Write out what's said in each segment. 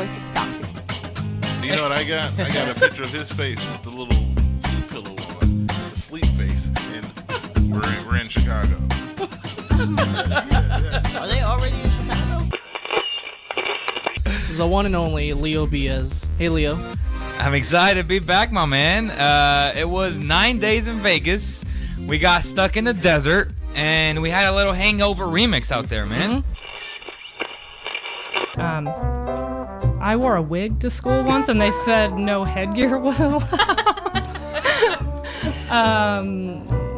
voice of Stockton. You know what I got? I got a picture of his face with the little pillow on, the sleep face, and we're in Chicago. Are they already in Chicago? The one and only Leo Biaz. Hey, Leo. I'm excited to be back, my man. It was 9 days in Vegas. We got stuck in the desert, and we had a little hangover remix out there, man. I wore a wig to school once, and they said no headgear was allowed.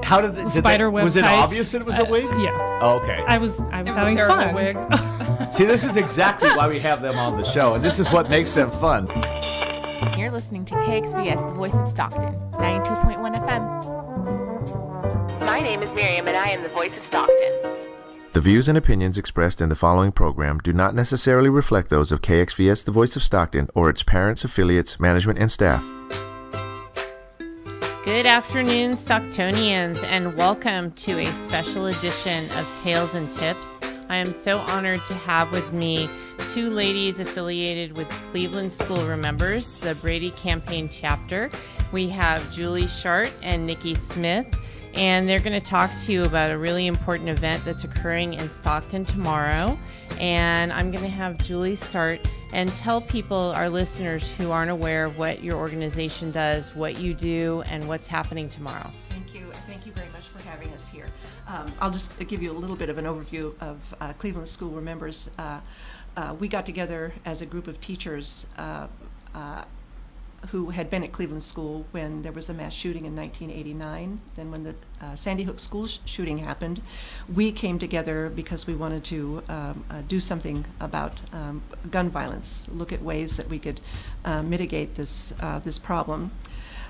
How did spider web was it tights. Obvious that it was a wig? Yeah. Oh, okay. I was having terrible fun. wig. See, this is exactly why we have them on the show, and this is what makes them fun. You're listening to KXVS, the voice of Stockton, 92.1 FM. My name is Miriam, and I am the voice of Stockton. The views and opinions expressed in the following program do not necessarily reflect those of KXVS, the voice of Stockton, or its parents, affiliates, management, and staff. Good afternoon, Stocktonians, and welcome to a special edition of Tales and Tips. I am so honored to have with me two ladies affiliated with Cleveland School Remembers, the Brady Campaign chapter. We have Julie Schardt and Nikki Smith, and they're going to talk to you about a really important event that's occurring in Stockton tomorrow. And I'm going to have Julie start and tell people, our listeners who aren't aware of what your organization does, what you do, and what's happening tomorrow. Thank you. Thank you very much for having us here. I'll just give you a little bit of an overview of Cleveland School Remembers. We got together as a group of teachers who had been at Cleveland School when there was a mass shooting in 1989. Then when the Sandy Hook school shooting happened, we came together because we wanted to do something about gun violence, look at ways that we could mitigate this problem.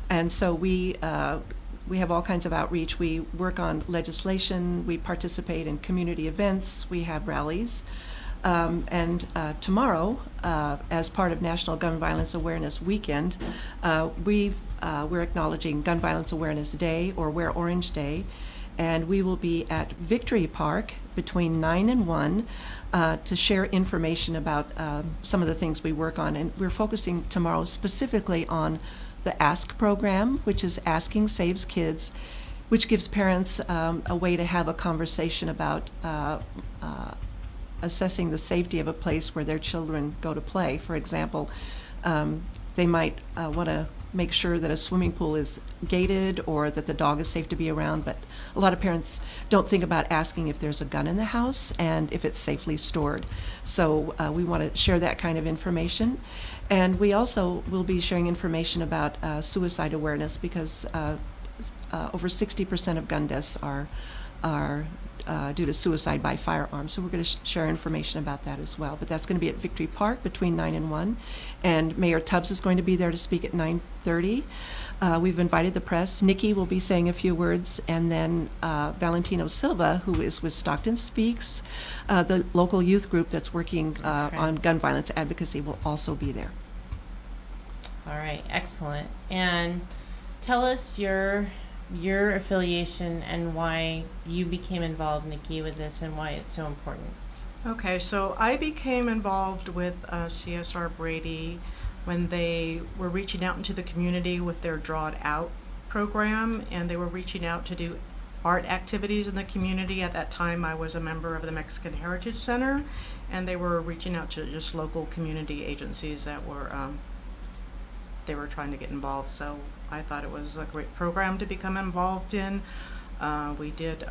And so we have all kinds of outreach. We work on legislation, we participate in community events, we have rallies. And tomorrow, as part of National Gun Violence Awareness Weekend, we're acknowledging Gun Violence Awareness Day, or Wear Orange Day, and we will be at Victory Park between 9 and 1 to share information about some of the things we work on. And we're focusing tomorrow specifically on the ASK program, which is Asking Saves Kids, which gives parents a way to have a conversation about assessing the safety of a place where their children go to play. For example, they might want to make sure that a swimming pool is gated or that the dog is safe to be around, but a lot of parents don't think about asking if there's a gun in the house and if it's safely stored. So we want to share that kind of information. And we also will be sharing information about suicide awareness, because over 60% of gun deaths are due to suicide by firearm. So we're going to share information about that as well. But that's going to be at Victory Park between 9 and 1. And Mayor Tubbs is going to be there to speak at 9:30. We've invited the press. Nikki will be saying a few words, and then Valentino Silva, who is with Stockton Speaks, the local youth group that's working on gun violence advocacy, will also be there. All right, excellent. And tell us your affiliation and why you became involved, Nikki, with this, and why it's so important. Okay, so I became involved with CSR Brady when they were reaching out into the community with their Draw It Out program, and they were reaching out to do art activities in the community. At that time, I was a member of the Mexican Heritage Center, and they were reaching out to just local community agencies that were they were trying to get involved. So I thought it was a great program to become involved in. We did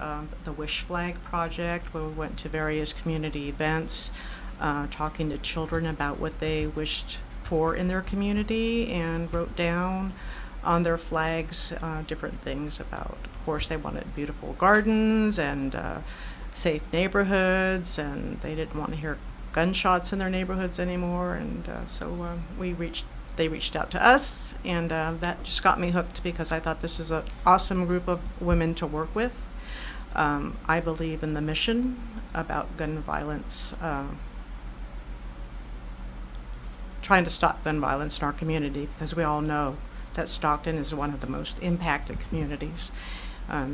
the Wish Flag Project, where we went to various community events, talking to children about what they wished for in their community, and wrote down on their flags different things about, of course, they wanted beautiful gardens and safe neighborhoods, and they didn't want to hear gunshots in their neighborhoods anymore. And so they reached out to us, and that just got me hooked, because I thought this is an awesome group of women to work with. I believe in the mission about gun violence, trying to stop gun violence in our community, because we all know that Stockton is one of the most impacted communities.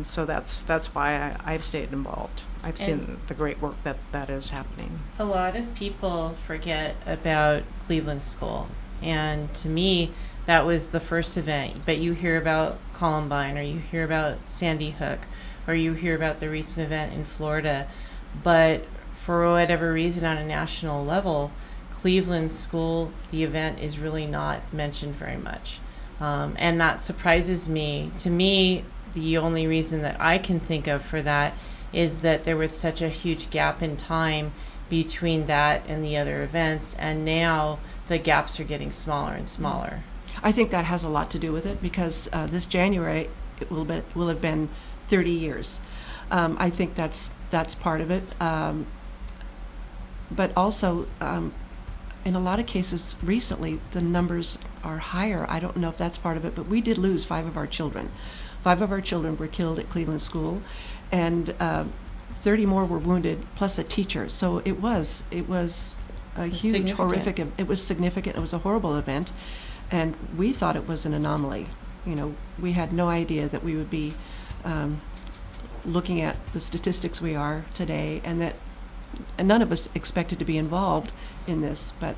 So that's why I've stayed involved. I've seen the great work that is happening. A lot of people forget about Cleveland School, and to me, that was the first event. But you hear about Columbine, or you hear about Sandy Hook, or you hear about the recent event in Florida. But for whatever reason, on a national level, Cleveland School, the event is really not mentioned very much. And that surprises me. To me, the only reason that I can think of for that is that there was such a huge gap in time between that and the other events, and now the gaps are getting smaller and smaller. I think that has a lot to do with it, because this January it will have been 30 years. I think that's part of it. But also, in a lot of cases recently, the numbers are higher. I don't know if that's part of it, but we did lose 5 of our children. 5 of our children were killed at Cleveland School, and 30 more were wounded, plus a teacher. So it was a huge, horrific. It was significant. It was a horrible event, and we thought it was an anomaly. You know, we had no idea that we would be looking at the statistics we are today, and that none of us expected to be involved in this, but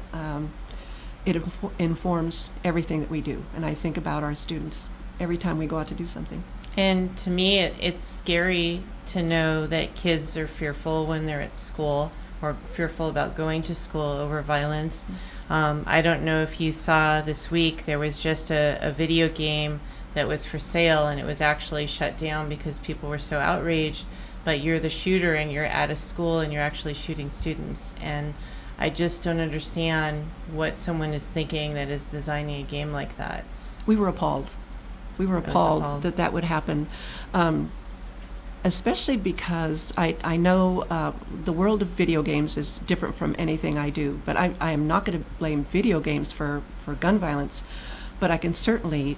it informs everything that we do. And I think about our students every time we go out to do something. And to me, it's scary to know that kids are fearful when they're at school, or fearful about going to school over violence. I don't know if you saw this week, there was just a video game that was for sale, and it was actually shut down because people were so outraged. But you're the shooter, and you're at a school, and you're actually shooting students. And I just don't understand what someone is thinking that is designing a game like that. We were appalled. We were appalled that that would happen, especially because I know the world of video games is different from anything I do, but I am not going to blame video games for gun violence, but I can certainly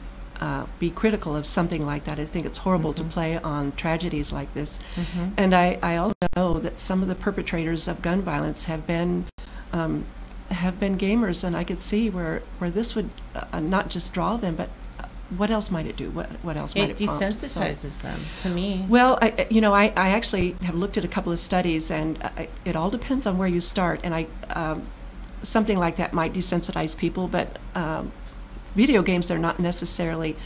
be critical of something like that. I think it's horrible to play on tragedies like this. And I also know that some of the perpetrators of gun violence have been gamers, and I could see where this would not just draw them, but what else might it do? What else might it prompt? It desensitizes them, to me. Well, I actually have looked at a couple of studies, and it all depends on where you start. And something like that might desensitize people, but video games are not necessarily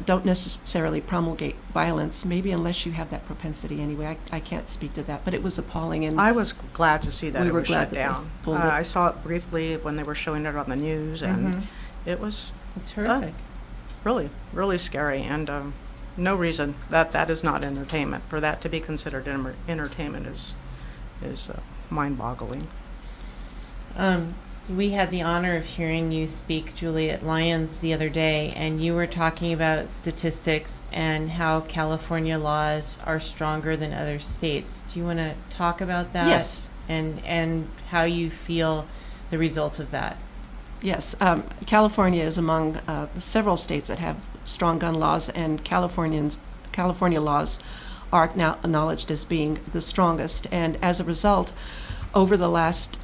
don't necessarily promulgate violence. Maybe unless you have that propensity anyway. I can't speak to that, but it was appalling. And I was glad to see that we it were was glad shut that down. they pulled it. I saw it briefly when they were showing it on the news, and it's horrific. Really, really scary, and no reason that is not entertainment. For that to be considered entertainment is mind-boggling. We had the honor of hearing you speak, Julie, at Lions the other day, and you were talking about statistics and how California laws are stronger than other states. Do you want to talk about that? Yes. And how you feel the result of that? Yes. California is among several states that have strong gun laws, and California laws are now acknowledged as being the strongest. And as a result, over the last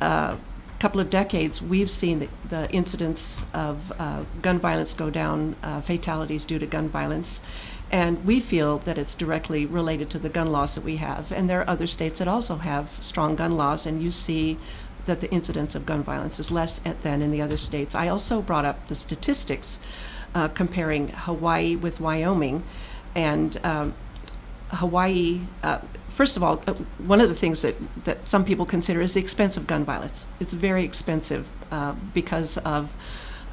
couple of decades, we've seen the incidence of gun violence go down, fatalities due to gun violence, and we feel that it's directly related to the gun laws that we have. And there are other states that also have strong gun laws, and you see that the incidence of gun violence is less than in the other states. I also brought up the statistics comparing Hawaii with Wyoming, and Hawaii, first of all, one of the things that some people consider is the expense of gun violence. It's very expensive because of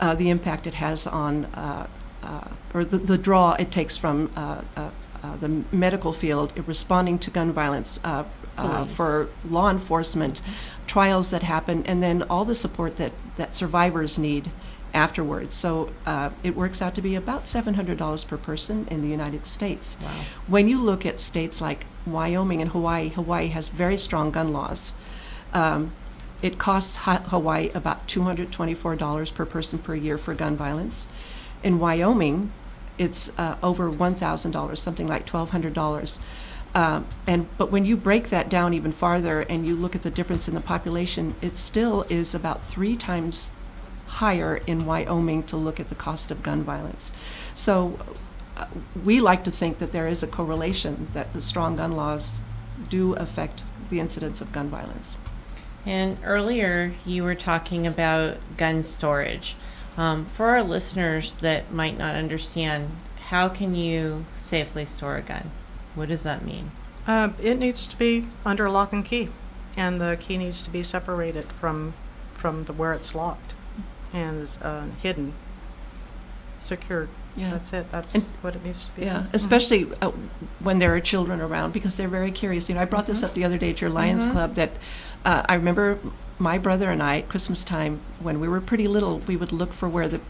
the impact it has on, or the draw it takes from the medical field responding to gun violence, for law enforcement, trials that happen, and then all the support that survivors need afterwards. So it works out to be about $700 per person in the United States. Wow. When you look at states like Wyoming and Hawaii has very strong gun laws. It costs Hawaii about $224 per person per year for gun violence. In Wyoming, it's over $1,000, something like $1,200. But when you break that down even farther and you look at the difference in the population, it still is about 3 times higher in Wyoming to look at the cost of gun violence. So we like to think that there is a correlation, that the strong gun laws do affect the incidence of gun violence. And earlier you were talking about gun storage. For our listeners that might not understand, how can you safely store a gun? What does that mean? It needs to be under lock and key, and the key needs to be separated from where it's locked and hidden, secured. Yeah. That's it. That's what it needs to be. Yeah, especially when there are children around, because they're very curious. You know, I brought this up the other day at your Lions Club, that I remember my brother and I, at Christmas time, when we were pretty little, we would look for where the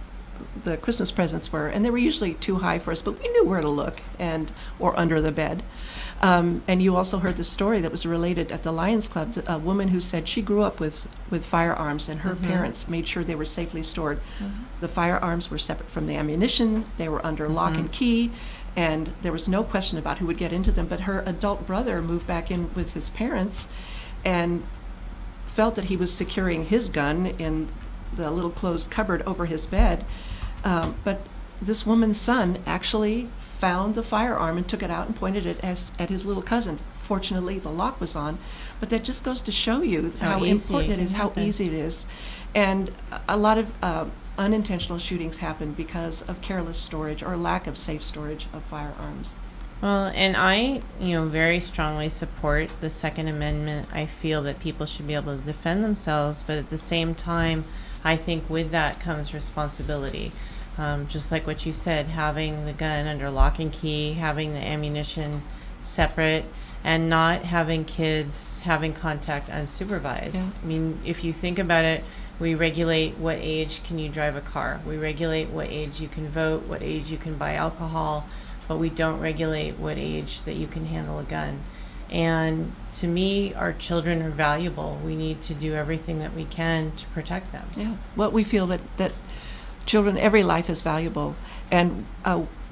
Christmas presents were, and they were usually too high for us, but we knew where to look, or under the bed. And you also heard the story that was related at the Lions Club, a woman who said she grew up with firearms, and her parents made sure they were safely stored. The firearms were separate from the ammunition, they were under lock and key, and there was no question about who would get into them. But her adult brother moved back in with his parents and felt that he was securing his gun in the little closed cupboard over his bed. But this woman's son actually found the firearm and took it out and pointed it at his little cousin. Fortunately, the lock was on, but that just goes to show you how important it is, how easy it is. And a lot of unintentional shootings happen because of careless storage or lack of safe storage of firearms. Well, and I, very strongly support the Second Amendment. I feel that people should be able to defend themselves, but at the same time, I think with that comes responsibility. Just like what you said, having the gun under lock and key, having the ammunition separate, and not having kids having contact unsupervised. Yeah. I mean, if you think about it, we regulate what age can you drive a car. We regulate what age you can vote, what age you can buy alcohol, but we don't regulate what age that you can handle a gun. And to me, our children are valuable. We need to do everything that we can to protect them. Yeah. Well, we feel that children, every life is valuable, and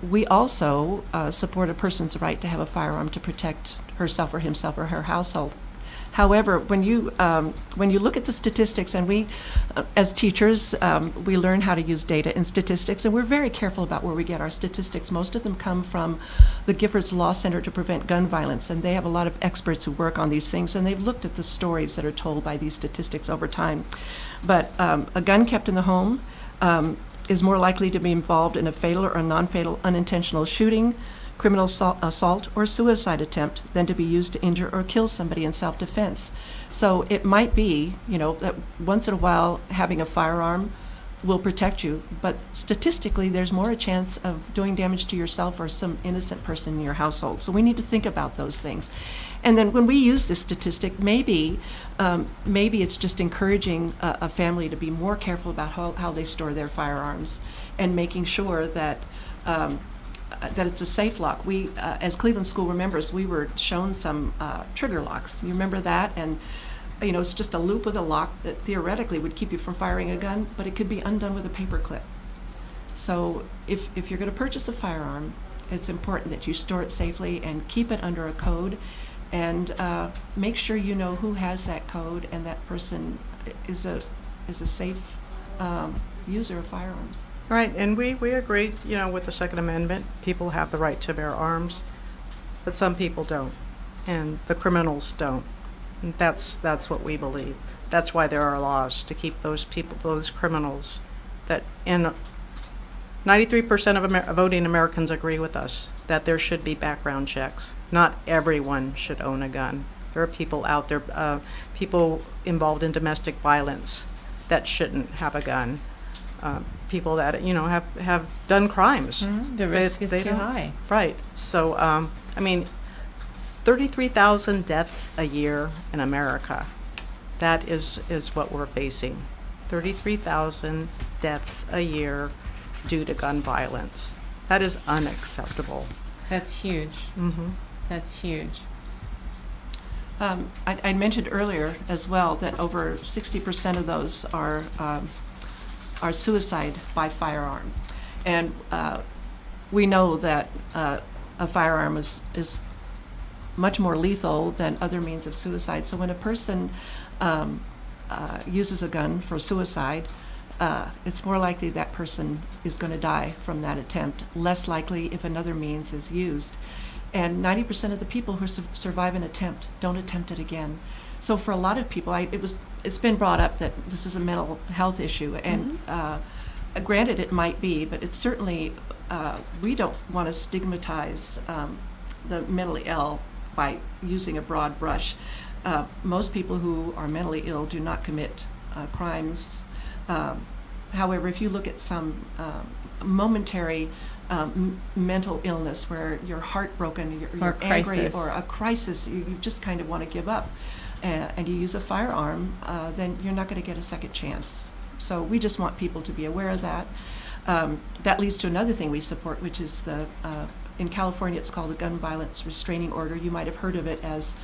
we also support a person's right to have a firearm to protect herself or himself or her household. However, when you look at the statistics, and we, as teachers, we learn how to use data and statistics, and we're very careful about where we get our statistics. Most of them come from the Giffords Law Center to Prevent Gun Violence, and they have a lot of experts who work on these things, and they've looked at the stories that are told by these statistics over time. But a gun kept in the home is more likely to be involved in a fatal or non-fatal unintentional shooting, criminal assault, or suicide attempt than to be used to injure or kill somebody in self-defense. So it might be, that once in a while having a firearm will protect you, but statistically there's more a chance of doing damage to yourself or some innocent person in your household. So we need to think about those things. And then when we use this statistic, maybe it's just encouraging a family to be more careful about how they store their firearms, and making sure that that it's a safe lock. We, as Cleveland School Remembers, we were shown some trigger locks. You remember that? And it's just a loop with a lock that theoretically would keep you from firing a gun, but it could be undone with a paper clip. So if you're going to purchase a firearm, it's important that you store it safely and keep it under a code, and make sure you know who has that code and that person is a safe user of firearms. Right, and we agree, with the Second Amendment. People have the right to bear arms, but some people don't, and the criminals don't. And that's what we believe. That's why there are laws to keep those people, those criminals, that, and 93% of voting Americans agree with us that there should be background checks. Not everyone should own a gun. There are people out there, people involved in domestic violence that shouldn't have a gun. People that have done crimes. The risk is too high. Right. So 33,000 deaths a year in America. That is what we're facing. 33,000 deaths a year due to gun violence. That is unacceptable. That's huge. That's huge. I mentioned earlier as well that over 60% of those are suicide by firearm, and we know that a firearm is much more lethal than other means of suicide. So when a person uses a gun for suicide, it's more likely that person is going to die from that attempt, less likely if another means is used. And 90% of the people who survive an attempt don't attempt it again. So for a lot of people, it's been brought up that this is a mental health issue, and granted it might be, but it's certainly, we don't want to stigmatize the mentally ill by using a broad brush. Most people who are mentally ill do not commit crimes. However, if you look at some momentary mental illness where you're heartbroken, you're angry, or a crisis, you just kind of want to give up, and you use a firearm, then you're not going to get a second chance. So we just want people to be aware of that. That leads to another thing we support, which is in California it's called the Gun Violence Restraining Order. You might have heard of it as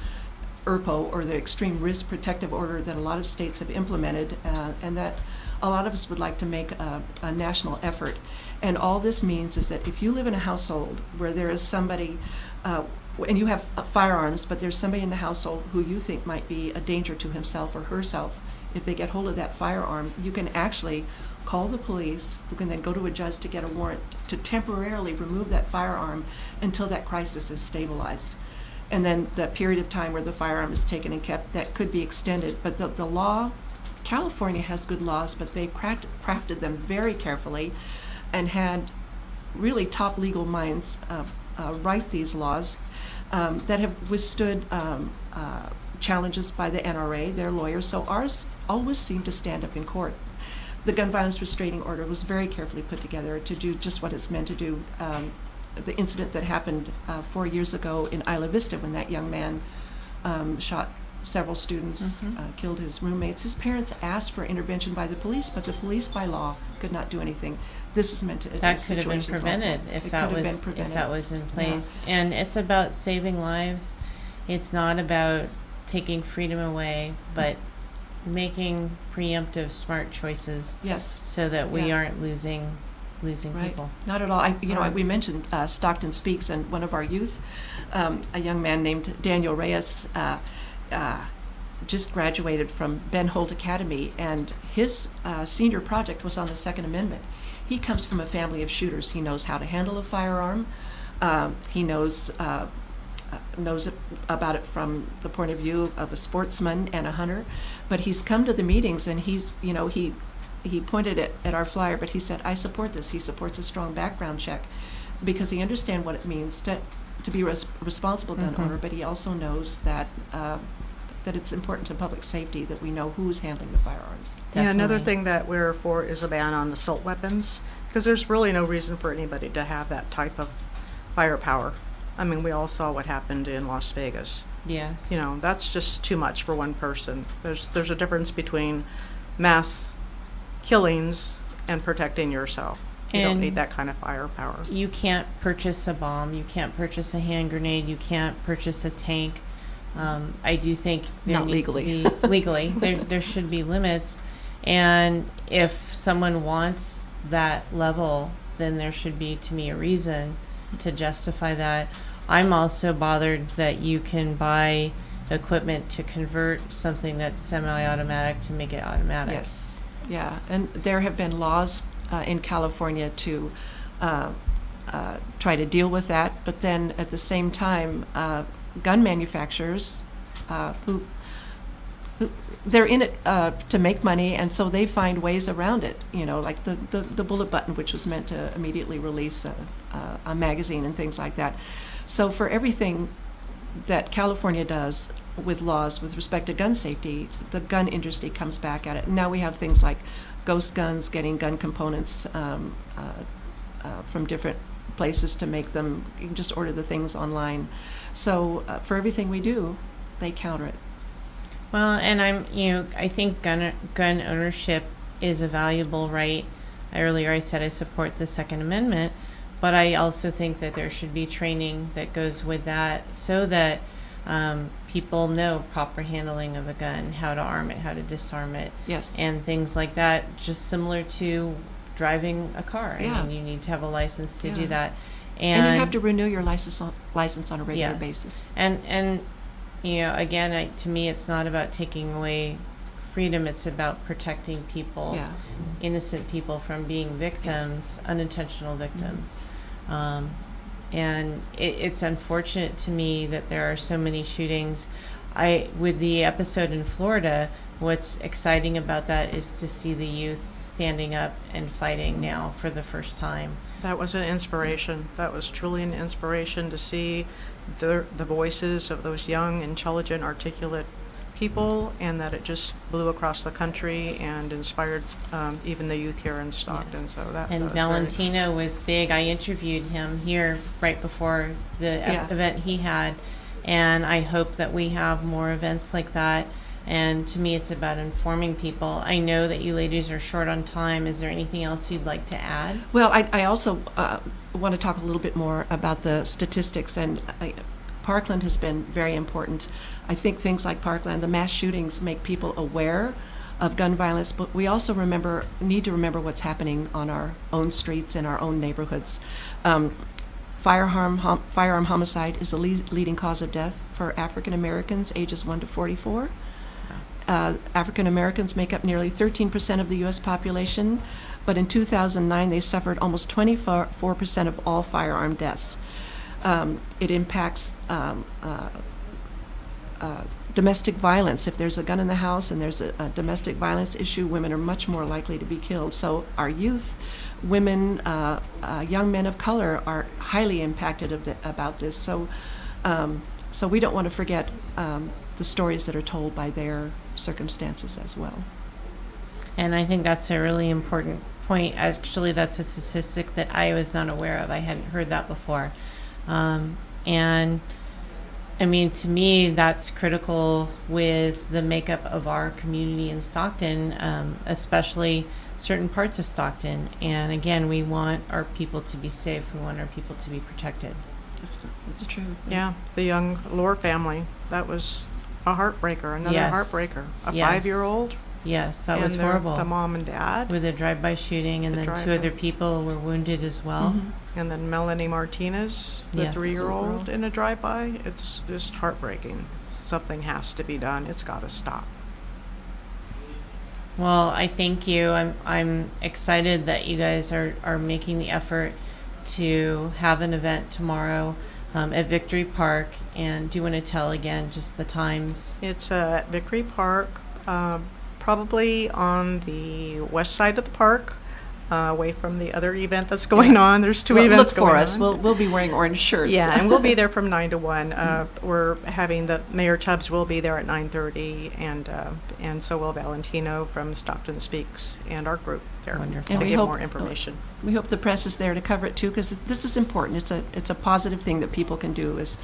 ERPO, or the Extreme Risk Protective Order, that a lot of states have implemented, and that a lot of us would like to make a national effort. And all this means is that if you live in a household where there is somebody, and you have firearms, but there's somebody in the household who you think might be a danger to himself or herself, if they get hold of that firearm, you can actually call the police, who can then go to a judge to get a warrant to temporarily remove that firearm until that crisis is stabilized. And then the period of time where the firearm is taken and kept, that could be extended. But the law, California has good laws, but they crafted them very carefully and had really top legal minds write these laws that have withstood challenges by the NRA, their lawyers. So ours always seem to stand up in court. The Gun Violence Restraining Order was very carefully put together to do just what it's meant to do. The incident that happened 4 years ago in Isla Vista, when that young man shot several students, killed his roommates. His parents asked for intervention by the police, but the police by law could not do anything. This is meant to address that could have been prevented if that was in place. Yeah. And it's about saving lives. It's not about taking freedom away, but making preemptive smart choices. Yes. So that we aren't losing right. people. Not at all. We mentioned Stockton Speaks, and one of our youth, a young man named Daniel Reyes, just graduated from Ben Holt Academy, and his senior project was on the Second Amendment. He comes from a family of shooters. He knows how to handle a firearm. He knows about it from the point of view of a sportsman and a hunter. But he's come to the meetings, and he pointed at our flyer, but he said, I support this. He supports a strong background check because he understands what it means to be a responsible gun owner, but he also knows that that it's important to public safety that we know who's handling the firearms. Definitely. Yeah, another thing that we're for is a ban on assault weapons, because there's really no reason for anybody to have that type of firepower. I mean, we all saw what happened in Las Vegas. Yes. You know, that's just too much for one person. There's a difference between mass killings and protecting yourself. You don't need that kind of firepower. You can't purchase a bomb. You can't purchase a hand grenade. You can't purchase a tank. I do think there Not needs legally. to be legally. There should be limits, and if someone wants that level, then there should be, to me, a reason to justify that. I'm also bothered that you can buy equipment to convert something that's semi-automatic to make it automatic. Yes. Yeah, and there have been laws in California to try to deal with that, but then at the same time, gun manufacturers who they're in it to make money, and so they find ways around it. You know, like the bullet button, which was meant to immediately release a magazine and things like that. So for everything that California does with laws with respect to gun safety, the gun industry comes back at it. Now we have things like ghost guns, getting gun components from different places to make them. You can just order the things online. So for everything we do, they counter it. Well, and I think gun ownership is a valuable right. Earlier I said I support the Second Amendment, but I also think that there should be training that goes with that so that people know proper handling of a gun, how to arm it, how to disarm it, yes, and things like that, just similar to driving a car. Yeah. I mean, you need to have a license to do that. And you have to renew your license on a regular basis. And again, to me, it's not about taking away freedom. It's about protecting people, Yeah. innocent people, from being victims, unintentional victims. And it's unfortunate to me that there are so many shootings. With the episode in Florida, what's exciting about that is to see the youth standing up and fighting now for the first time. That was an inspiration. That was truly an inspiration to see the voices of those young, intelligent, articulate people, and that it just blew across the country and inspired even the youth here in Stockton. Yes. So that And was Valentino was big. I interviewed him here right before the event he had, and I hope that we have more events like that. And to me, it's about informing people. I know that you ladies are short on time. Is there anything else you'd like to add? Well, I also want to talk a little bit more about the statistics, and Parkland has been very important. I think things like Parkland, the mass shootings, make people aware of gun violence, but we also need to remember what's happening on our own streets and our own neighborhoods. Firearm homicide is the leading cause of death for African Americans ages 1 to 44. African Americans make up nearly 13% of the U.S. population, but in 2009 they suffered almost 24% of all firearm deaths. It impacts domestic violence. If there's a gun in the house and there's a domestic violence issue, women are much more likely to be killed. So our youth, women, young men of color are highly impacted about this. So we don't want to forget the stories that are told by their circumstances as well. And I think that's a really important point. Actually, that's a statistic that I was not aware of. I hadn't heard that before. And I mean, to me, that's critical with the makeup of our community in Stockton, especially certain parts of Stockton. And again, we want our people to be safe. We want our people to be protected. That's true. Yeah, the young Lore family, that was a heartbreaker, another heartbreaker. A 5-year-old. Yes, that was horrible. The mom and dad. With a drive-by shooting, and then 2 other people were wounded as well. And then Melanie Martinez, the 3-year-old, in a drive-by. It's just heartbreaking. Something has to be done. It's got to stop. Well, I thank you. I'm excited that you guys are making the effort to have an event tomorrow at Victory Park. And do you want to tell again just the times? It's at Victory Park, probably on the west side of the park, away from the other event that's going on. There's 2 events going on. Look for us. We'll be wearing orange shirts. Yeah, and we'll be there from 9 to 1. We're having Mayor Tubbs will be there at 9:30, and so will Valentino from Stockton Speaks and our group there. Wonderful. To give more information. We hope the press is there to cover it too, because this is important. It's a positive thing that people can do, is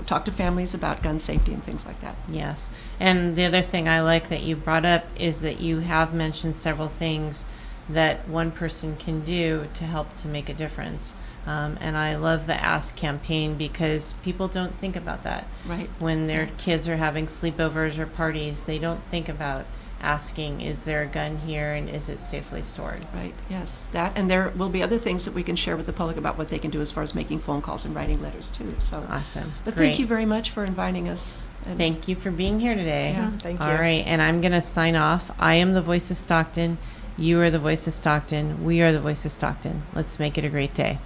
talk to families about gun safety and things like that. Yes, and the other thing I like that you brought up is that you have mentioned several things that one person can do to help to make a difference. And I love the Ask campaign, because people don't think about that. Right. When their kids are having sleepovers or parties, they don't think about asking, is there a gun here and is it safely stored? Right, yes. That, and there will be other things that we can share with the public about what they can do as far as making phone calls and writing letters too. So awesome. But Great. Thank you very much for inviting us. And thank you for being here today. Yeah. Thank you. All right, and I'm going to sign off. I am the voice of Stockton. You are the voice of Stockton. We are the voice of Stockton. Let's make it a great day.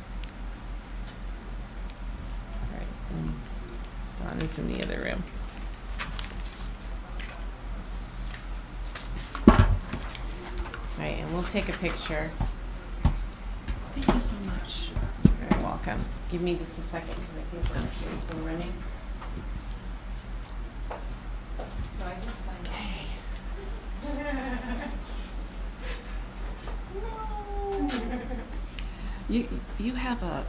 All right, and Dawn is in the other room. All right, and we'll take a picture. Thank you so much. You're very welcome. Give me just a second, because I think we're actually still running. So I just signed You have a